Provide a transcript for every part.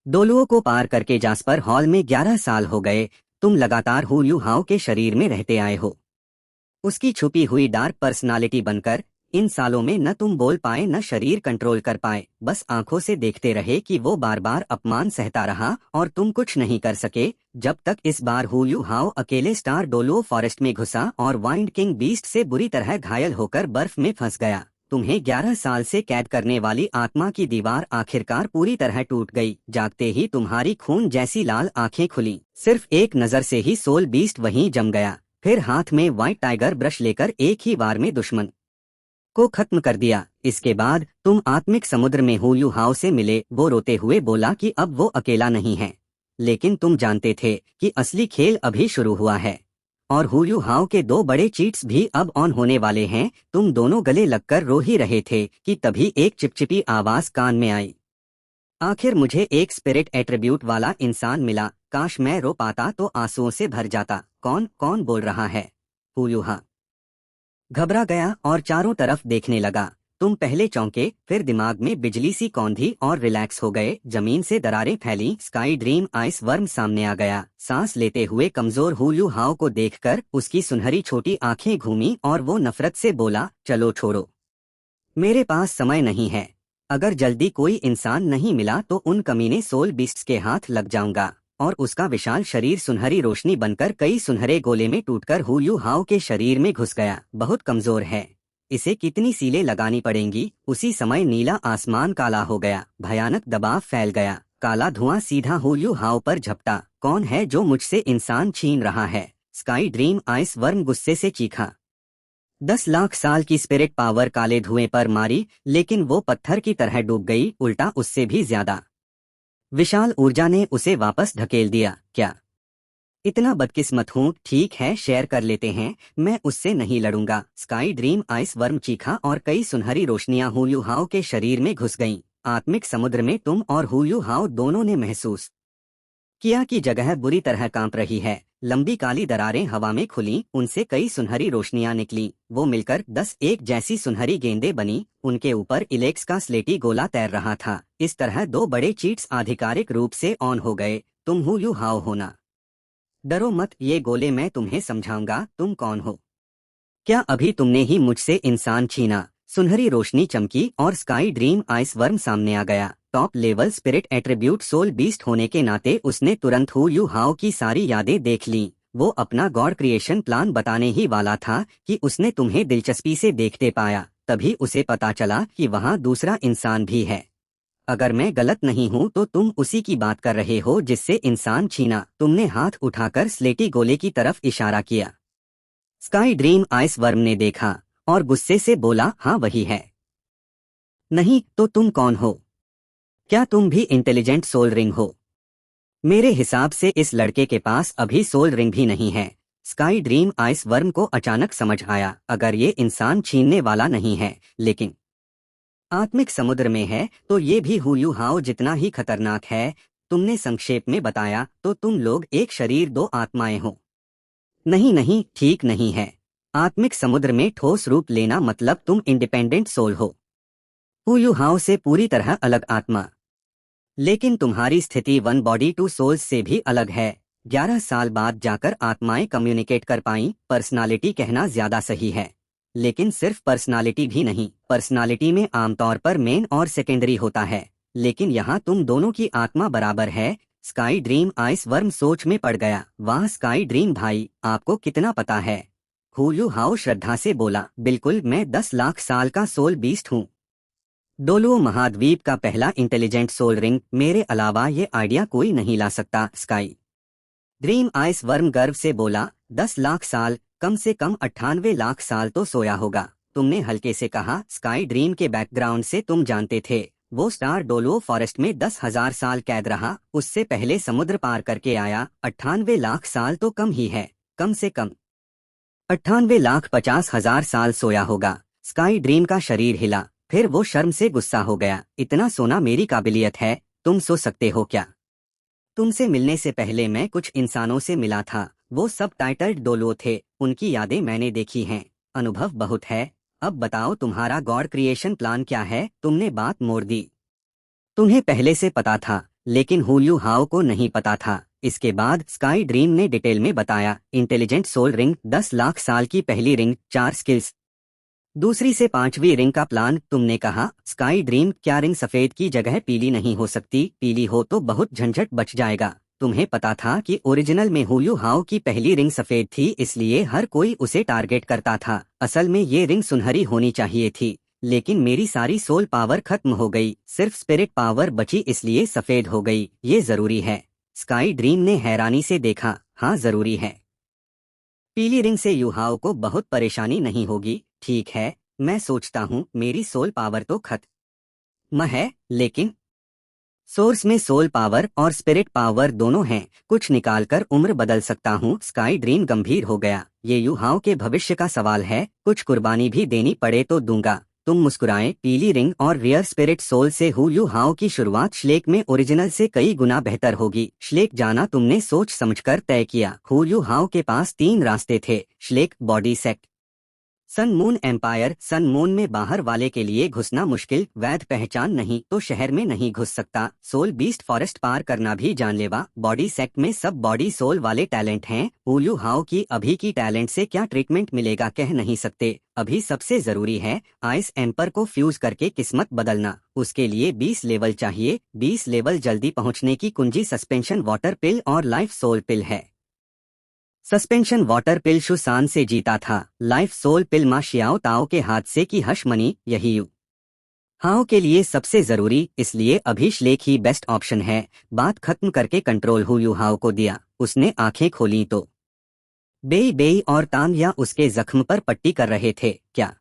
डोलुओ को पार करके jasper hall में 11 साल हो गए। तुम लगातार हु यू हाओ के शरीर में रहते आए हो, उसकी छुपी हुई डार्क पर्सनालिटी बनकर। इन सालों में न तुम बोल पाए न शरीर कंट्रोल कर पाए, बस आंखों से देखते रहे कि वो बार बार अपमान सहता रहा और तुम कुछ नहीं कर सके। जब तक इस बार हु यू हाओ अकेले स्टार डोलुओ फॉरेस्ट में घुसा और वाइल्ड किंग बीस्ट से बुरी तरह घायल होकर बर्फ में फंस गया। तुम्हें 11 साल से कैद करने वाली आत्मा की दीवार आखिरकार पूरी तरह टूट गई। जागते ही तुम्हारी खून जैसी लाल आंखें खुली। सिर्फ एक नजर से ही सोल बीस्ट वहीं जम गया। फिर हाथ में व्हाइट टाइगर ब्रश लेकर एक ही बार में दुश्मन को खत्म कर दिया। इसके बाद तुम आत्मिक समुद्र में हु यू हाओ से मिले। वो रोते हुए बोला कि अब वो अकेला नहीं है, लेकिन तुम जानते थे कि असली खेल अभी शुरू हुआ है और हु यू हाओ के दो बड़े चीट्स भी अब ऑन होने वाले हैं। तुम दोनों गले लगकर रो ही रहे थे कि तभी एक चिपचिपी आवाज कान में आई, आखिर मुझे एक स्पिरिट एट्रीब्यूट वाला इंसान मिला। काश मैं रो पाता तो आंसुओं से भर जाता। कौन कौन बोल रहा है? हु यू हाओ घबरा गया और चारों तरफ देखने लगा। तुम पहले चौंके, फिर दिमाग में बिजली सी कौंधी और रिलैक्स हो गए। जमीन से दरारें फैली। स्काई ड्रीम आइस वर्म सामने आ गया। सांस लेते हुए कमजोर हु यू हाओ को देखकर उसकी सुनहरी छोटी आंखें घूमी और वो नफरत से बोला, चलो छोड़ो, मेरे पास समय नहीं है। अगर जल्दी कोई इंसान नहीं मिला तो उन कमीने सोल बीस्ट्स के हाथ लग जाऊंगा। और उसका विशाल शरीर सुनहरी रोशनी बनकर कई सुनहरे गोले में टूटकर हु यू हाओ के शरीर में घुस गया। बहुत कमजोर है, इसे कितनी सीलें लगानी पड़ेंगी। उसी समय नीला आसमान काला हो गया। भयानक दबाव फैल गया। काला धुआं सीधा हु यू हाओ पर झपटा। कौन है जो मुझसे इंसान छीन रहा है? स्काई ड्रीम आइस वर्म गुस्से से चीखा। 10 लाख साल की स्पिरिट पावर काले धुएं पर मारी, लेकिन वो पत्थर की तरह डूब गई, उल्टा उससे भी ज्यादा। विशाल ऊर्जा ने उसे वापस ढकेल दिया। क्या इतना बदकिस्मत हूँ? ठीक है, शेयर कर लेते हैं, मैं उससे नहीं लड़ूंगा। स्काई ड्रीम आइस वर्म चीखा और कई सुनहरी रोशनियां हु यू हाओ के शरीर में घुस गईं। आत्मिक समुद्र में तुम और हु यू हाओ दोनों ने महसूस किया कि जगह बुरी तरह कांप रही है। लंबी काली दरारें हवा में खुली, उनसे कई सुनहरी रोशनियां निकली। वो मिलकर 10 एक जैसी सुनहरी गेंदें बनी। उनके ऊपर इलेक्स का स्लेटी गोला तैर रहा था। इस तरह दो बड़े चीट्स आधिकारिक रूप से ऑन हो गए। तुम हु यू हाओ हो ना? डरो मत, ये गोले मैं तुम्हें समझाऊंगा। तुम कौन हो? क्या अभी तुमने ही मुझसे इंसान छीना? सुनहरी रोशनी चमकी और स्काई ड्रीम आइस वर्म सामने आ गया। Top level spirit attribute soul beast होने के नाते उसने तुरंत हु यू हाओ की सारी यादें देख लीं। वो अपना गॉड क्रिएशन प्लान बताने ही वाला था कि उसने तुम्हें दिलचस्पी से देखते पाया। तभी उसे पता चला कि वहाँ दूसरा इंसान भी है। अगर मैं गलत नहीं हूँ तो तुम उसी की बात कर रहे हो जिससे इंसान छीना। तुमने हाथ उठाकर स्लेटी गोले की तरफ इशारा किया। स्काई ड्रीम आइस वर्म ने देखा और गुस्से से बोला, हाँ वही है। नहीं तो तुम कौन हो? क्या तुम भी इंटेलिजेंट सोल रिंग हो? मेरे हिसाब से इस लड़के के पास अभी सोल रिंग भी नहीं है। स्काई ड्रीम आइस वर्म को अचानक समझ आया, अगर ये इंसान छीनने वाला नहीं है लेकिन आत्मिक समुद्र में है तो ये भी हु यू हाओ जितना ही खतरनाक है। तुमने संक्षेप में बताया तो तुम लोग एक शरीर दो आत्माएं हो? नहीं नहीं, ठीक नहीं है। आत्मिक समुद्र में ठोस रूप लेना मतलब तुम इंडिपेंडेंट सोल हो, हु यू हाओ से पूरी तरह अलग आत्मा। लेकिन तुम्हारी स्थिति वन बॉडी टू सोल्स से भी अलग है। 11 साल बाद जाकर आत्माएं कम्युनिकेट कर पाईं। पर्सनालिटी कहना ज्यादा सही है, लेकिन सिर्फ पर्सनालिटी भी नहीं। पर्सनालिटी में आमतौर पर मेन और सेकेंडरी होता है, लेकिन यहाँ तुम दोनों की आत्मा बराबर है। स्काई ड्रीम आइस वर्म सोच में पड़ गया। वाह स्काई ड्रीम भाई, आपको कितना पता है? हु यू हाओ श्रद्धा से बोला, बिल्कुल, मैं 10 लाख साल का सोल बीस्ट हूँ। डोलुओ महाद्वीप का पहला इंटेलिजेंट सोल रिंग। मेरे अलावा ये आइडिया कोई नहीं ला सकता। स्काई ड्रीम आइस वर्म गर्व से बोला, 10 लाख साल, कम से कम 98 लाख साल तो सोया होगा। तुमने हल्के से कहा। स्काई ड्रीम के बैकग्राउंड से तुम जानते थे वो स्टार डोलुओ फॉरेस्ट में 10,000 साल कैद रहा, उससे पहले समुद्र पार करके आया। 98 लाख साल तो कम ही है, कम से कम 98,50,000 साल सोया होगा। स्काई ड्रीम का शरीर हिला, फिर वो शर्म से गुस्सा हो गया। इतना सोना मेरी काबिलियत है, तुम सो सकते हो क्या? तुमसे मिलने से पहले मैं कुछ इंसानों से मिला था। वो सब टाइटल्ड डोलुओ थे, उनकी यादें मैंने देखी हैं। अनुभव बहुत है। अब बताओ तुम्हारा गॉड क्रिएशन प्लान क्या है? तुमने बात मोड़ दी। तुम्हें पहले से पता था लेकिन हुलियू हाओ को नहीं पता था। इसके बाद स्काई ड्रीम ने डिटेल में बताया, इंटेलिजेंट सोल रिंग 10 लाख साल की पहली रिंग, 4 स्किल्स, दूसरी से 5वीं रिंग का प्लान। तुमने कहा स्काई ड्रीम, क्या रिंग सफेद की जगह पीली नहीं हो सकती? पीली हो तो बहुत झंझट बच जाएगा। तुम्हें पता था कि ओरिजिनल में हुलियू हाओ की पहली रिंग सफेद थी, इसलिए हर कोई उसे टारगेट करता था। असल में ये रिंग सुनहरी होनी चाहिए थी, लेकिन मेरी सारी सोल पावर खत्म हो गई, सिर्फ स्पिरिट पावर बची, इसलिए सफेद हो गई। ये जरूरी है? स्काई ड्रीम ने हैरानी से देखा। हाँ जरूरी है। पीली रिंग से युहाओ को बहुत परेशानी नहीं होगी। ठीक है, मैं सोचता हूँ मेरी सोल पावर तो खत्म है, लेकिन सोर्स में सोल पावर और स्पिरिट पावर दोनों हैं, कुछ निकालकर उम्र बदल सकता हूँ। स्काई ड्रीम गंभीर हो गया। ये युहाओं के भविष्य का सवाल है, कुछ कुर्बानी भी देनी पड़े तो दूंगा। तुम मुस्कुराए। पीली रिंग और रियर स्पिरिट सोल से हुलियू हाओ की शुरुआत श्लेक में ओरिजिनल से कई गुना बेहतर होगी। श्लेक जाना तुमने सोच समझकर तय किया। हुलियू हाओ के पास 3 रास्ते थे, श्लेक, body sect, sun moon empire. Sun moon में बाहर वाले के लिए घुसना मुश्किल, वैध पहचान नहीं तो शहर में नहीं घुस सकता। सोल बीस्ट फॉरेस्ट पार करना भी जानलेवा। बॉडी सेक्ट में सब बॉडी सोल वाले टैलेंट हैं। हुलियू हाओ की अभी की टैलेंट से क्या ट्रीटमेंट मिलेगा कह नहीं सकते। अभी सबसे जरूरी है आइस एम्पर को फ्यूज करके किस्मत बदलना। उसके लिए 20 लेवल चाहिए। 20 लेवल जल्दी पहुंचने की कुंजी सस्पेंशन वाटर पिल और लाइफ सोल पिल है। सस्पेंशन वाटर पिल शुसान से जीता था। लाइफ सोल पिल मा शियाओ ताओ के हादसे की हशमनी। यही यू हाओ के लिए सबसे जरूरी, इसलिए अभी श्लेक ही बेस्ट ऑप्शन है। बात खत्म करके कंट्रोल हुलियू हाओ को दिया। उसने आंखें खोली तो बेई बेई और तांग उसके जख्म पर पट्टी कर रहे थे। क्या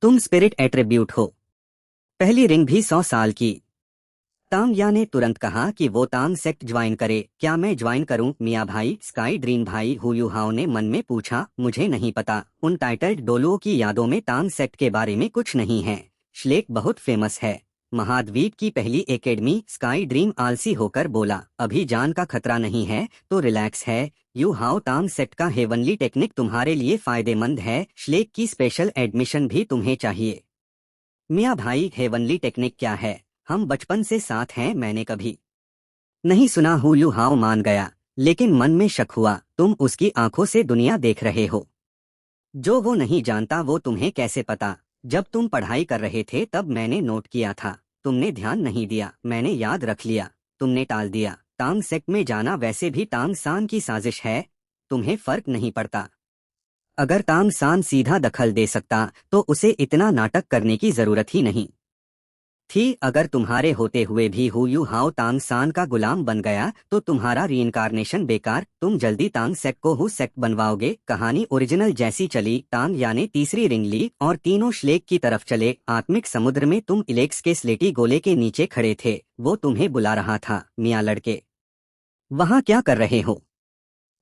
तुम स्पिरिट एट्रीब्यूट हो? पहली रिंग भी 100 साल की। तांग या ने तुरंत कहा कि वो तांग सेक्ट ज्वाइन करे। क्या मैं ज्वाइन करूं मियाँ भाई? स्काई ड्रीम भाई, हुलियू हाओ ने मन में पूछा। मुझे नहीं पता, उन टाइटल्ड डोलुओं की यादों में तांग सेक्ट के बारे में कुछ नहीं है। श्लेक बहुत फेमस है, महाद्वीप की पहली एकेडमी। स्काई ड्रीम आलसी होकर बोला, अभी जान का खतरा नहीं है तो रिलैक्स है। यू हाओ, तांग सेक्ट का हेवनली टेक्निक तुम्हारे लिए फायदेमंद है। श्लेक की स्पेशल एडमिशन भी तुम्हें चाहिए। मियाँ भाई, हेवनली टेक्निक क्या है? हम बचपन से साथ हैं, मैंने कभी नहीं सुना। हुलियू हाओ मान गया, लेकिन मन में शक हुआ। तुम उसकी आंखों से दुनिया देख रहे हो, जो वो नहीं जानता वो तुम्हें कैसे पता? जब तुम पढ़ाई कर रहे थे तब मैंने नोट किया था। तुमने ध्यान नहीं दिया, मैंने याद रख लिया। तुमने टाल दिया। तांग सेक्ट में जाना वैसे भी तांग सान की साजिश है, तुम्हें फर्क नहीं पड़ता। अगर तांग सान सीधा दखल दे सकता तो उसे इतना नाटक करने की जरूरत ही नहीं थी। अगर तुम्हारे होते हुए भी हुलियू हाओ तांग सान का गुलाम बन गया तो तुम्हारा रीइंकारनेशन बेकार। तुम जल्दी तांग सेक्ट को हु सेक्ट बनवाओगे। कहानी ओरिजिनल जैसी चली। तांग याने तीसरी रिंग ली और तीनों श्लेक की तरफ चले। आत्मिक समुद्र में तुम इलेक्स के स्लेटी गोले के नीचे खड़े थे, वो तुम्हें बुला रहा था। मियाँ लड़के, वहाँ क्या कर रहे हो?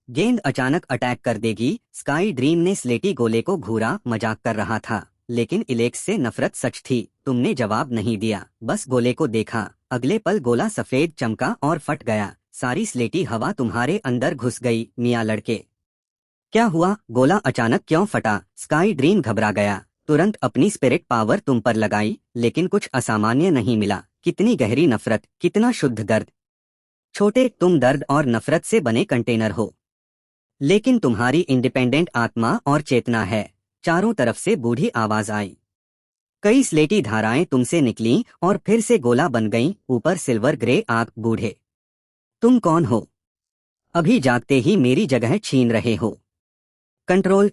गेंद अचानक अटैक कर देगी। स्काई ड्रीम ने स्लेटी गोले को घूरा, मजाक कर रहा था, लेकिन इलेक्स से नफरत सच थी। तुमने जवाब नहीं दिया, बस गोले को देखा। अगले पल गोला सफेद चमका और फट गया। सारी स्लेटी हवा तुम्हारे अंदर घुस गई। मियाँ लड़के, क्या हुआ? गोला अचानक क्यों फटा? स्काई ड्रीम घबरा गया, तुरंत अपनी स्पिरिट पावर तुम पर लगाई, लेकिन कुछ असामान्य नहीं मिला। कितनी गहरी नफरत, कितना शुद्ध दर्द। छोटे, तुम दर्द और नफरत से बने कंटेनर हो, लेकिन तुम्हारी इंडिपेंडेंट आत्मा और चेतना है। चारों तरफ से बूढ़ी आवाज आई। कई स्लेटी धाराएं तुमसे निकलीं और फिर से गोला बन गईं। ऊपर सिल्वर ग्रे आंख। बूढ़े, तुम कौन हो? अभी जागते ही मेरी जगह छीन रहे हो। कंट्रोल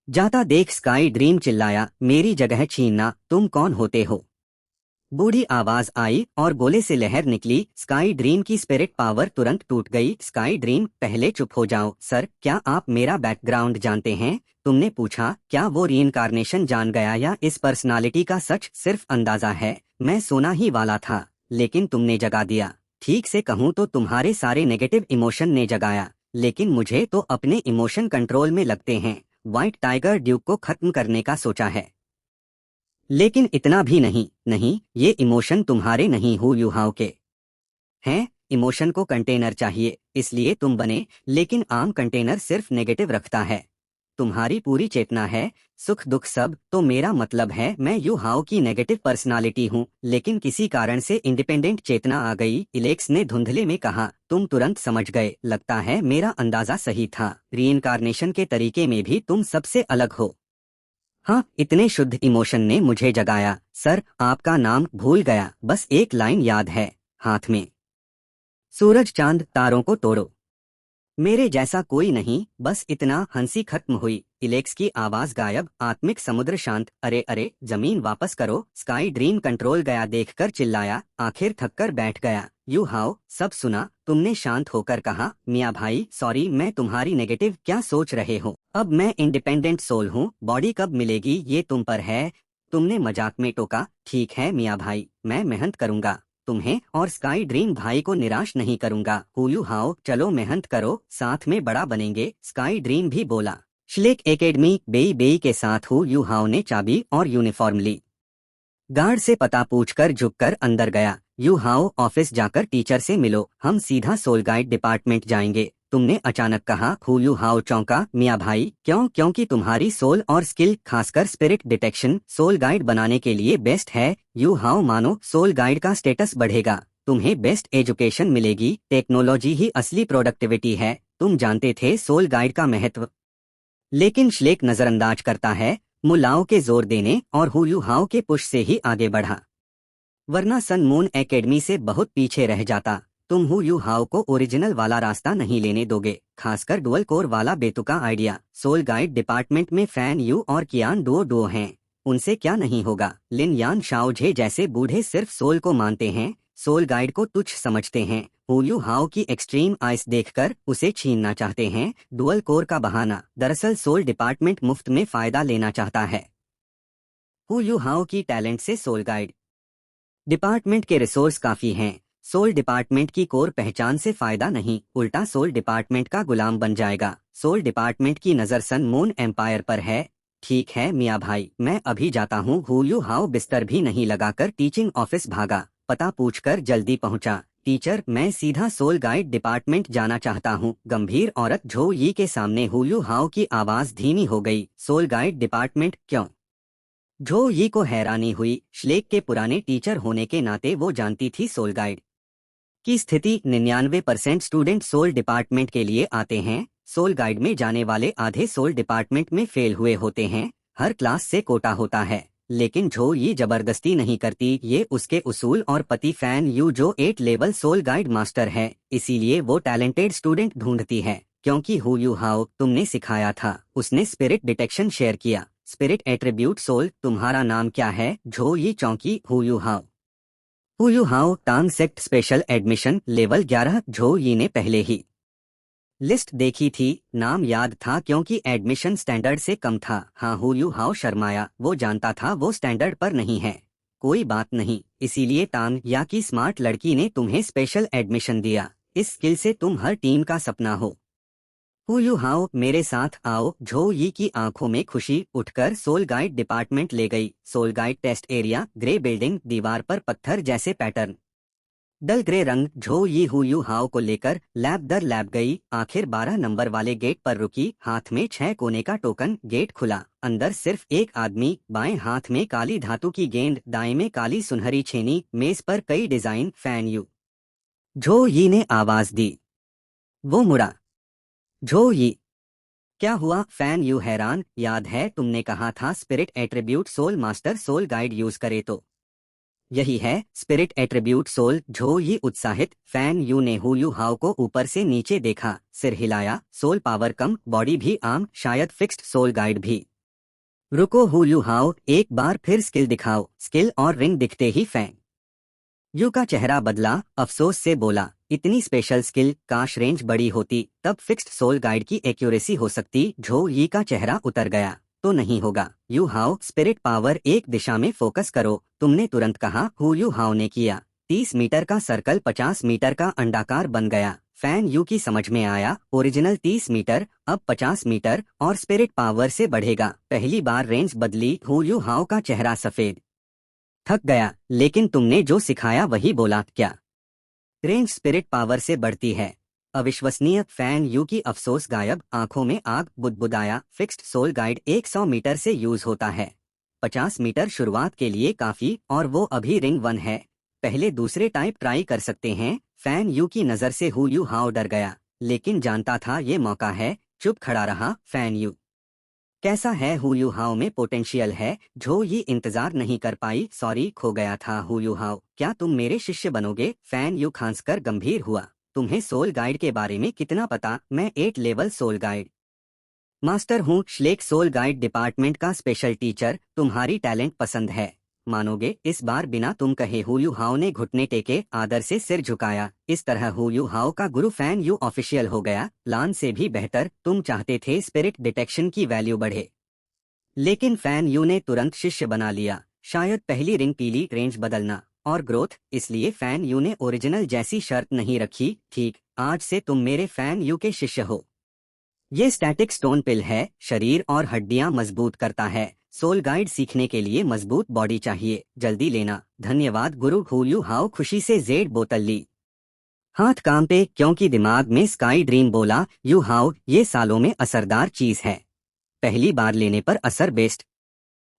जाता देख स्काई ड्रीम चिल्लाया, मेरी जगह छीनना? तुम कौन होते हो? बूढ़ी आवाज आई और गोले से लहर निकली। स्काई ड्रीम की स्पिरिट पावर तुरंत टूट गई। स्काई ड्रीम, पहले चुप हो जाओ। सर, क्या आप मेरा बैकग्राउंड जानते हैं? तुमने पूछा। क्या वो रीइंकारनेशन जान गया या इस पर्सनालिटी का सच सिर्फ अंदाजा है? मैं सोना ही वाला था, लेकिन तुमने जगा दिया। ठीक से कहूँ तो तुम्हारे सारे नेगेटिव इमोशन ने जगाया, लेकिन मुझे तो अपने इमोशन कंट्रोल में लगते हैं। व्हाइट टाइगर ड्यूक को खत्म करने का सोचा है, लेकिन इतना भी नहीं। नहीं, ये इमोशन तुम्हारे नहीं, हुलियू हाओ के हैं। इमोशन को कंटेनर चाहिए, इसलिए तुम बने, लेकिन आम कंटेनर सिर्फ नेगेटिव रखता है। तुम्हारी पूरी चेतना है, सुख दुख सब। तो मेरा मतलब है मैं यू हाओ की नेगेटिव पर्सनालिटी हूँ, लेकिन किसी कारण से इंडिपेंडेंट चेतना आ गई, इलेक्स ने धुंधले में कहा। तुम तुरंत समझ गए, लगता है मेरा अंदाजा सही था। रीइंकारनेशन के तरीके में भी तुम सबसे अलग हो। हाँ, इतने शुद्ध इमोशन ने मुझे जगाया। सर, आपका नाम भूल गया, बस एक लाइन याद है, हाथ में सूरज चांद तारों को तोड़ो, मेरे जैसा कोई नहीं, बस इतना। हंसी खत्म हुई, इलेक्स की आवाज गायब, आत्मिक समुद्र शांत। अरे अरे, जमीन वापस करो। स्काई ड्रीम कंट्रोल गया देखकर चिल्लाया, आखिर थककर बैठ गया। यू हाओ, सब सुना, तुमने शांत होकर कहा। मियाँ भाई सॉरी, मैं तुम्हारी नेगेटिव क्या सोच रहे हो। अब मैं इंडिपेंडेंट सोल हूँ, बॉडी कब मिलेगी ये तुम पर है। तुमने मजाक में टोका। ठीक है मियाँ भाई, मैं मेहनत करूंगा, तुम्हें और स्काई ड्रीम भाई को निराश नहीं करूंगा। हुयू हाओ, चलो मेहनत करो, साथ में बड़ा बनेंगे। स्काई ड्रीम भी बोला। श्लेक एकेडमी बेई बेई के साथ हुयू हाओ ने चाबी और यूनिफॉर्म ली। गार्ड से पता पूछकर झुककर अंदर गया। यू हाओ, ऑफिस जाकर टीचर से मिलो, हम सीधा सोल गाइड डिपार्टमेंट जाएंगे। तुमने अचानक कहा। हुयू हाओ चौंका। मियाँ भाई क्यों। क्योंकि तुम्हारी सोल और स्किल, खासकर स्पिरिट डिटेक्शन, सोल गाइड बनाने के लिए बेस्ट है। यू हाओ मानो, सोल गाइड का स्टेटस बढ़ेगा, तुम्हें बेस्ट एजुकेशन मिलेगी, टेक्नोलॉजी ही असली प्रोडक्टिविटी है। तुम जानते थे सोल गाइड का महत्व, लेकिन श्लेक नजरअंदाज करता है। मुलाओ के जोर देने और हुयू हाओ के पुश से ही आगे बढ़ा, वरना सन मून एकेडमी से बहुत पीछे रह जाता। तुम हुयू हाओ को ओरिजिनल वाला रास्ता नहीं लेने दोगे, खासकर डुअल कोर वाला बेतुका आइडिया। सोल गाइड डिपार्टमेंट में फैन यू और कियान डुओ हैं, उनसे क्या नहीं होगा। लिन यान शाओझे जैसे बूढ़े सिर्फ सोल को मानते हैं, सोल गाइड को तुच्छ समझते हैं। हुयू हाओ की एक्सट्रीम आइस देखकर उसे छीनना चाहते हैं, डुअल कोर का बहाना। दरअसल सोल डिपार्टमेंट मुफ्त में फायदा लेना चाहता है। हुयू हाओ की टैलेंट से सोल गाइड डिपार्टमेंट के रिसोर्स काफी हैं, सोल डिपार्टमेंट की कोर पहचान से फायदा नहीं, उल्टा सोल डिपार्टमेंट का गुलाम बन जाएगा। सोल डिपार्टमेंट की नजर सन मून एम्पायर पर है। ठीक है मियाँ भाई, मैं अभी जाता हूँ। हुयू हाओ बिस्तर भी नहीं लगाकर टीचिंग ऑफिस भागा, पता पूछकर जल्दी पहुंचा। टीचर, मैं सीधा सोल गाइड डिपार्टमेंट जाना चाहता हूँ। गंभीर औरत झो यी के सामने हुयू हाओ की आवाज धीमी हो गई। सोल गाइड डिपार्टमेंट क्यों। झो यी को हैरानी हुई, श्लेक के पुराने टीचर होने के नाते वो जानती थी सोल गाइड की स्थिति। 99% स्टूडेंट सोल डिपार्टमेंट के लिए आते हैं, सोल गाइड में जाने वाले आधे सोल डिपार्टमेंट में फेल हुए होते हैं। हर क्लास से कोटा होता है, लेकिन झो ये जबरदस्ती नहीं करती, ये उसके उसूल और पति फैन यू जो 8 लेवल सोल गाइड मास्टर है, इसीलिए वो टैलेंटेड स्टूडेंट ढूंढती है। क्योंकि हुयू हाओ तुमने सिखाया था, उसने स्पिरिट डिटेक्शन शेयर किया। स्पिरिट एट्रीब्यूट सोल, तुम्हारा नाम क्या है। झो ये चौंकी। हुयू हाओ टांग सेक्ट स्पेशल एडमिशन लेवल 11। झो यी ने पहले ही लिस्ट देखी थी, नाम याद था क्योंकि एडमिशन स्टैंडर्ड से कम था। हाँ, हुयू हाओ शर्माया, वो जानता था वो स्टैंडर्ड पर नहीं है। कोई बात नहीं, इसीलिए टांग या की स्मार्ट लड़की ने तुम्हें स्पेशल एडमिशन दिया, इस स्किल से तुम हर टीम का सपना हो। हुयू हाओ, मेरे साथ आओ। झो यी की आंखों में खुशी उठकर सोल गाइड डिपार्टमेंट ले गई। Soul guide test area, grey building, दीवार पर पत्थर जैसे पैटर्न, डल ग्रे रंग। झो यी हुयू हाओ को लेकर लैब दर लैब गई, आखिर 12 नंबर वाले गेट पर रुकी। हाथ में 6 कोने का टोकन, गेट खुला। अंदर सिर्फ एक आदमी, बाएं हाथ में काली धातु की गेंद, दाएं में काली सुनहरी छेनी, मेज पर कई डिजाइन। फैन यू, झो यी ने आवाज दी। वो मुड़ा। झो यी, क्या हुआ। फैन यू हैरान, याद है तुमने कहा था spirit attribute soul master soul guide use करे तो। यही है स्पिरिट एट्रीब्यूट सोल। झो यी उत्साहित। फैन यू ने हुयू हाओ को ऊपर से नीचे देखा, सिर हिलाया। सोल पावर कम, बॉडी भी आम, शायद फिक्स्ड सोल गाइड भी। रुको हुयू हाओ, एक बार फिर स्किल दिखाओ। स्किल और रिंग दिखते ही फैन यू का चेहरा बदला, अफसोस से बोला, इतनी स्पेशल स्किल, काश रेंज बड़ी होती, तब फिक्स्ड सोल गाइड की एक्यूरेसी हो सकती। झो यी का चेहरा उतर गया। तो नहीं होगा। यू हाओ, स्पिरिट पावर एक दिशा में फोकस करो, तुमने तुरंत कहा। हुयू हाओ ने किया। 30 मीटर का सर्कल 50 मीटर का अंडाकार बन गया। फैन यू की समझ में आया, ओरिजिनल 30 मीटर, अब 50 मीटर, और स्पिरिट पावर से बढ़ेगा। पहली बार रेंज बदली। हुयू हाओ का चेहरा सफेद। थक गया, लेकिन तुमने जो सिखाया वही बोला क्या। रेंज स्पिरिट पावर से बढ़ती है। अविश्वसनीय, फैन यू की अफसोस गायब, आंखों में आग, बुदबुदाया। फिक्स्ड सोल गाइड 100 मीटर से यूज होता है। 50 मीटर शुरुआत के लिए काफी, और वो अभी रिंग 1 है। पहले दूसरे टाइप ट्राई कर सकते हैं। फैन यू की नजर से हु यू हाउ डर गया, लेकिन जानता था ये मौका है। चुप खड़ा रहा। फैन यू कैसा है? हु यू हाउ में पोटेंशियल है। जो ये इंतजार नहीं कर पाई। सॉरी, खो गया था। हु यू हाउ, क्या तुम मेरे शिष्य बनोगे? फैन यू खांसकर गंभीर हुआ। तुम्हें सोल गाइड के बारे में कितना पता? मैं 8 लेवल सोल गाइड मास्टर हूँ। श्लेक सोल गाइड डिपार्टमेंट का स्पेशल टीचर। तुम्हारी टैलेंट पसंद है, मानोगे? इस बार बिना तुम कहे हु यू हाउ ने घुटने टेके, आदर से सिर झुकाया। इस तरह हु यू हाउ का गुरु फैन यू ऑफिशियल हो गया। प्लान से भी बेहतर। तुम चाहते थे स्पिरिट डिटेक्शन की वैल्यू बढ़े, लेकिन फैन यू ने तुरंत शिष्य बना लिया। शायद पहली रिंग पीली, रेंज बदलना और ग्रोथ। इसलिए फैन यू ने ओरिजिनल जैसी शर्त नहीं रखी। ठीक, आज से तुम मेरे फैन यू के शिष्य हो। ये स्टैटिक स्टोन पिल है, शरीर और हड्डियां मजबूत करता है। सोल गाइड सीखने के लिए मजबूत बॉडी चाहिए, जल्दी लेना। धन्यवाद गुरु। हु यू हाउ खुशी से जेड बोतल ली। हाथ काम पे, क्योंकि दिमाग में स्काई ड्रीम बोला। यू हाउ, ये सालों में असरदार चीज है। पहली बार लेने पर असर बेस्ट।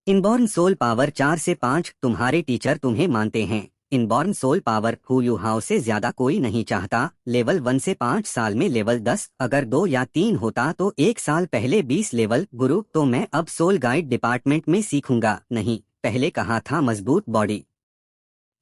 इनबॉर्न सोल पावर 4 से 5। तुम्हारे टीचर तुम्हें मानते हैं। इनबॉर्न सोल पावर हु यू हाउ से ज्यादा कोई नहीं चाहता। लेवल 1 से 5 साल में लेवल 10। अगर 2 या 3 होता तो 1 साल पहले 20 लेवल। गुरु, तो मैं अब सोल गाइड डिपार्टमेंट में सीखूंगा? नहीं, पहले कहा था मजबूत बॉडी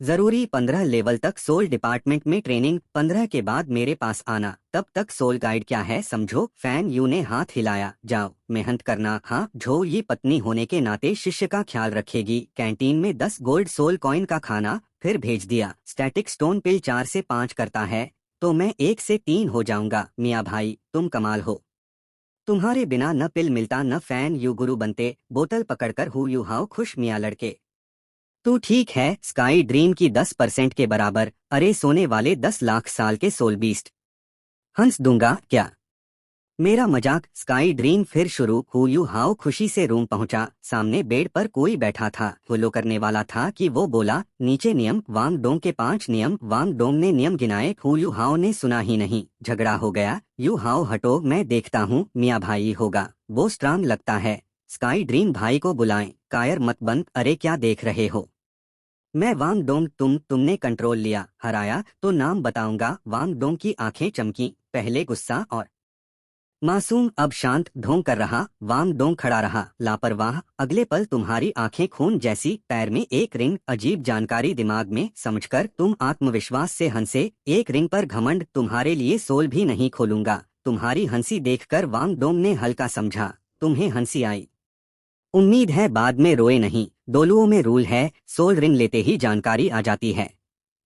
जरूरी। 15 लेवल तक सोल डिपार्टमेंट में ट्रेनिंग, 15 के बाद मेरे पास आना। तब तक सोल गाइड क्या है समझो। फैन यू ने हाथ हिलाया। जाओ, मेहनत करना। हाँ, जो ये पत्नी होने के नाते शिष्य का ख्याल रखेगी। कैंटीन में 10 गोल्ड सोल कॉइन का खाना, फिर भेज दिया। स्टैटिक स्टोन पिल 4 से 5 करता है, तो मैं 1 से 3 हो जाऊंगा। मियाँ भाई, तुम कमाल हो। तुम्हारे बिना न पिल मिलता न फैन यू गुरु बनते। बोतल पकड़कर हु यू हाउ खुश। मियाँ लड़के, तू ठीक है। स्काई ड्रीम की 10% के बराबर। अरे सोने वाले 10 लाख साल के सोल बीस्ट। हंस दूंगा क्या? मेरा मजाक। स्काई ड्रीम फिर शुरू। हु यू हाउ खुशी से रूम पहुंचा। सामने बेड पर कोई बैठा था। फॉलो करने वाला था कि वो बोला, नीचे नियम। वांग डोंग के 5 नियम। वांग डोंग ने नियम गिनाए। हु यू हाउ ने सुना ही नहीं। झगड़ा हो गया। यू हाउ हटो, मैं देखता हूँ। मियाँ भाई होगा, वो स्ट्रांग लगता है। स्काई ड्रीम भाई को बुलाएं। कायर मत बन। अरे क्या देख रहे हो? मैं वांग डोंग। तुमने कंट्रोल लिया, हराया तो नाम बताऊंगा। वांग डोंग की आंखें चमकी, पहले गुस्सा और मासूम, अब शांत। ढोंग कर रहा। वांग डोंग खड़ा रहा, लापरवाह। अगले पल तुम्हारी आंखें खून जैसी, पैर में एक रिंग। अजीब जानकारी दिमाग में समझकर तुम आत्मविश्वास से हंसे। एक रिंग पर घमंड। तुम्हारे लिए सोल भी नहीं खोलूंगा। तुम्हारी हंसी देखकर वांग डोंग ने हल्का समझा। तुम्हें हंसी आई, उम्मीद है बाद में रोए नहीं। डोलुओं में रूल है, सोल रिंग लेते ही जानकारी आ जाती है।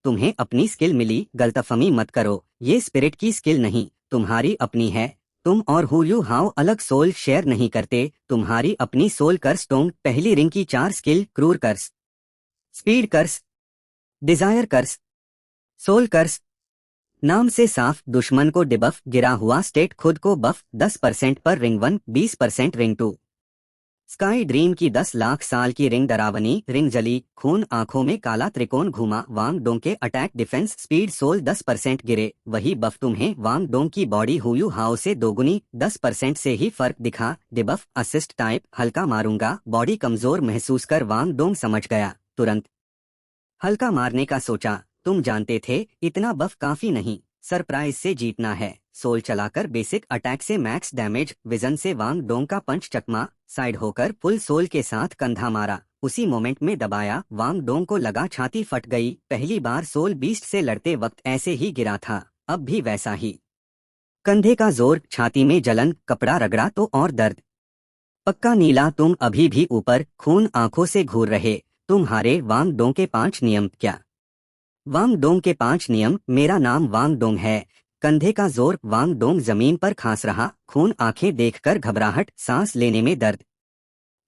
तुम्हें अपनी स्किल मिली, गलतफहमी मत करो। ये स्पिरिट की स्किल नहीं, तुम्हारी अपनी है। तुम और हु यू हाउ अलग सोल शेयर नहीं करते। तुम्हारी अपनी सोल कर्स टोंग। पहली रिंग की 4 स्किल। क्रूर कर्स, स्पीड कर्स, डिजायर कर्स, सोल कर्स। नाम से साफ, दुश्मन को डिबफ। गिरा हुआ स्टेट, खुद को बफ। 10% पर रिंग 1, 20% रिंग 2। स्काई ड्रीम की 10 लाख साल की रिंग डरावनी। रिंग जली, खून, आंखों में काला त्रिकोण घूमा। वांग डोंग के अटैक, डिफेंस, स्पीड, सोल 10% गिरे। वही बफ तुम्हें। वांग डोंग की बॉडी हु यू हाउ से दोगुनी, 10% से ही फर्क दिखा। डिबफ, असिस्ट टाइप, हल्का मारूंगा। बॉडी कमजोर महसूस कर वांग डोंग समझ गया तुरंत। हल्का मारने का सोचा। तुम जानते थे इतना बफ काफी नहीं। सरप्राइज से जीतना है। सोल चलाकर बेसिक अटैक से मैक्स डैमेज। विजन से वांग डोंग का पंच चकमा। साइड होकर फुल सोल के साथ कंधा मारा। उसी मोमेंट में दबाया। वांग डोंग को लगा छाती फट गई। पहली बार सोल बीस्ट से लड़ते वक्त ऐसे ही गिरा था, अब भी वैसा ही। कंधे का जोर, छाती में जलन, कपड़ा रगड़ा तो और दर्द। पक्का नीला, तुम अभी भी ऊपर। खून आंखों से घूर रहे। तुम हारे। वांग डोंग के 5 नियम। क्या? वांग डोंग के 5 नियम। मेरा नाम वांग डोंग है। कंधे का जोर। वांग डोंग जमीन पर खांस रहा। खून, आंखें देखकर घबराहट, सांस लेने में दर्द।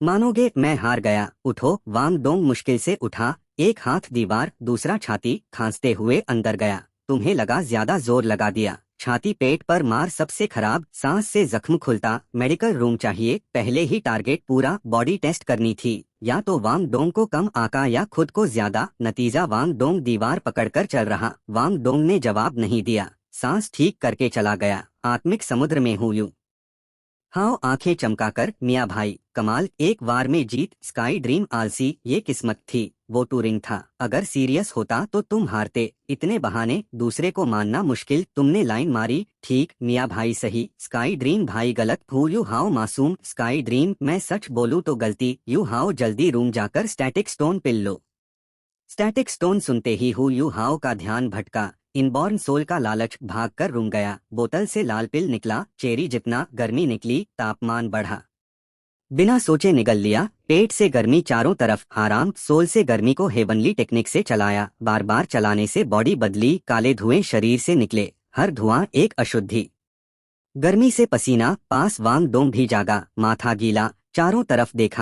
मानोगे मैं हार गया। उठो। वांग डोंग मुश्किल से उठा। एक हाथ दीवार, दूसरा छाती। खांसते हुए अंदर गया। तुम्हें लगा ज्यादा जोर लगा दिया। छाती, पेट पर मार सबसे खराब। सांस से जख्म खुलता। मेडिकल रूम चाहिए। पहले ही टारगेट पूरा। बॉडी टेस्ट करनी थी, या तो वांग डोंग को कम आका या खुद को ज्यादा। नतीजा वांग डोंग दीवार पकड़कर चल रहा। वांग डोंग ने जवाब नहीं दिया, सांस ठीक करके चला गया। आत्मिक समुद्र में हूँ यूं। हाओ आंखें चमकाकर, मियाँ भाई कमाल, एक वार में जीत, स्काई ड्रीम आलसी, ये किस्मत थी, वो टूरिंग था। अगर सीरियस होता तो तुम हारते, इतने बहाने, दूसरे को मानना मुश्किल, तुमने लाइन मारी, ठीक मियाँ भाई सही, स्काई ड्रीम भाई गलत, हूँ यू हाओ मासूम, स्काई ड्रीम मैं सच बोलूँ तो गलती, यू हाओ जल्दी रूम जाकर स्टैटिक स्टोन पिल लो। स्टैटिक स्टोन सुनते ही हु यू हाओ का ध्यान भटका। इनबॉर्न सोल का लालच भागकर रुक गया। बोतल से लाल पिल निकला, चेरी जितना, गर्मी निकली, तापमान बढ़ा। बिना सोचे निगल लिया, पेट से गर्मी चारों तरफ, आराम, सोल से गर्मी को हेवनली टेक्निक से चलाया। बार बार चलाने से बॉडी बदली, काले धुएं शरीर से निकले, हर धुआं एक अशुद्धि। गर्मी से पसीना, पास वांग डोंग भी जागा, माथा गीला, चारों तरफ देखा।